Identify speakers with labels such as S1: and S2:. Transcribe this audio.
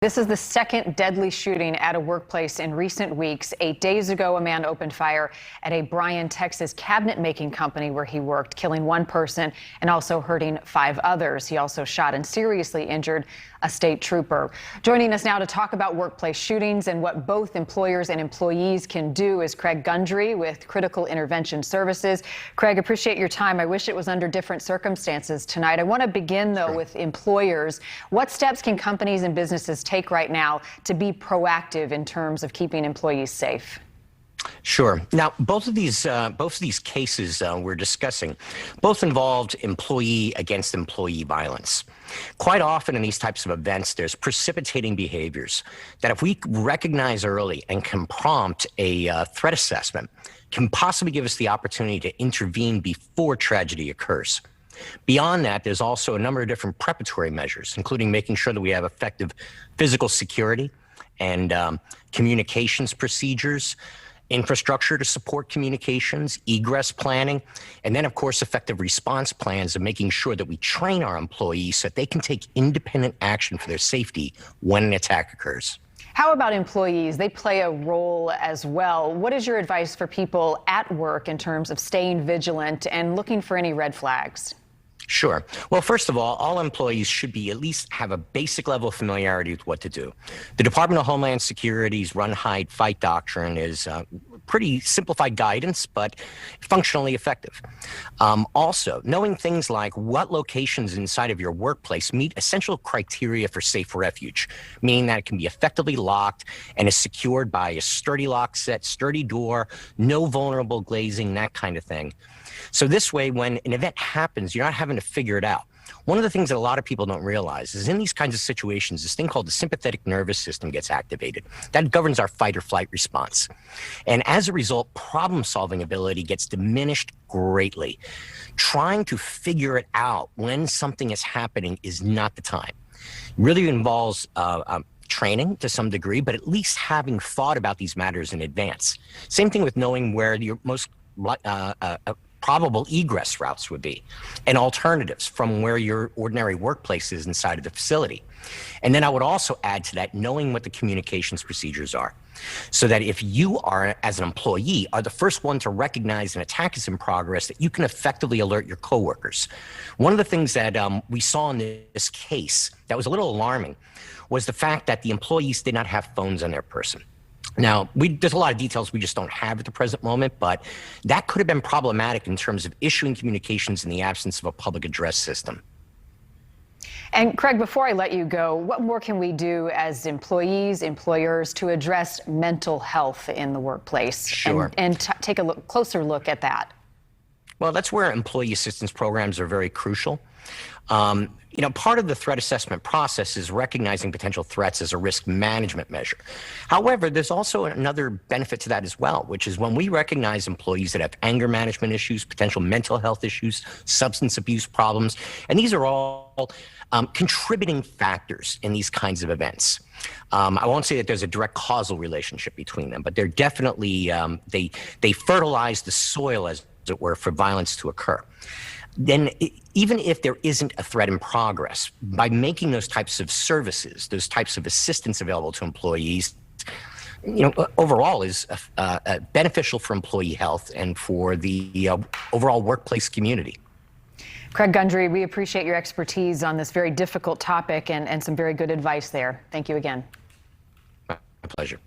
S1: This is the second deadly shooting at a workplace in recent weeks. 8 days ago, a man opened fire at a Bryan, Texas cabinet-making company where he worked, killing one person and also hurting 5 others. He also shot and seriously injured a state trooper. Joining us now to talk about workplace shootings and what both employers and employees can do is Craig Gundry with Critical Intervention Services. Craig, appreciate your time. I wish it was under different circumstances tonight. I want to begin, though, with employers. What steps can companies and businesses take right now to be proactive in terms of keeping employees safe?
S2: Sure. Now, both of these cases we're discussing, both involved employee against employee violence. Quite often in these types of events, there's precipitating behaviors that if we recognize early and can prompt a threat assessment, can possibly give us the opportunity to intervene before tragedy occurs. Beyond that, there's also a number of different preparatory measures, including making sure that we have effective physical security and communications procedures, infrastructure to support communications, egress planning, and then, of course, effective response plans of making sure that we train our employees so that they can take independent action for their safety when an attack occurs.
S1: How about employees? They play a role as well. What is your advice for people at work in terms of staying vigilant and looking for any red flags?
S2: Sure. Well, first of all employees should be at least have a basic level of familiarity with what to do. The Department of Homeland Security's run, hide, fight doctrine is pretty simplified guidance, but functionally effective. Also, knowing things like what locations inside of your workplace meet essential criteria for safe refuge, meaning that it can be effectively locked and is secured by a sturdy lock set, sturdy door, no vulnerable glazing, that kind of thing. So this way, when an event happens, you're not having to figure it out. One of the things that a lot of people don't realize is in these kinds of situations, this thing called the sympathetic nervous system gets activated. That governs our fight or flight response. And as a result, problem-solving ability gets diminished greatly. Trying to figure it out when something is happening is not the time. It really involves training to some degree, but at least having thought about these matters in advance. Same thing with knowing where your most probable egress routes would be and alternatives from where your ordinary workplace is inside of the facility. And then I would also add to that knowing what the communications procedures are, so that if you are, as an employee, are the first one to recognize an attack is in progress, that you can effectively alert your coworkers. One of the things that we saw in this case that was a little alarming was the fact that the employees did not have phones on their person. Now, there's a lot of details we just don't have at the present moment, but that could have been problematic in terms of issuing communications in the absence of a public address system.
S1: And Craig, before I let you go, what more can we do as employees, employers to address mental health in the workplace?
S2: Sure.
S1: And take a closer look at that.
S2: Well, that's where employee assistance programs are very crucial. Part of the threat assessment process is recognizing potential threats as a risk management measure. However, there's also another benefit to that as well, which is when we recognize employees that have anger management issues, potential mental health issues, substance abuse problems, and these are all contributing factors in these kinds of events. I won't say that there's a direct causal relationship between them, but they're definitely, they fertilize the soil, as it were, for violence to occur. Then even if there isn't a threat in progress, by making those types of services, those types of assistance available to employees, overall is beneficial for employee health and for the overall workplace community.
S1: Craig Gundry, we appreciate your expertise on this very difficult topic and some very good advice there. Thank you again.
S2: My pleasure.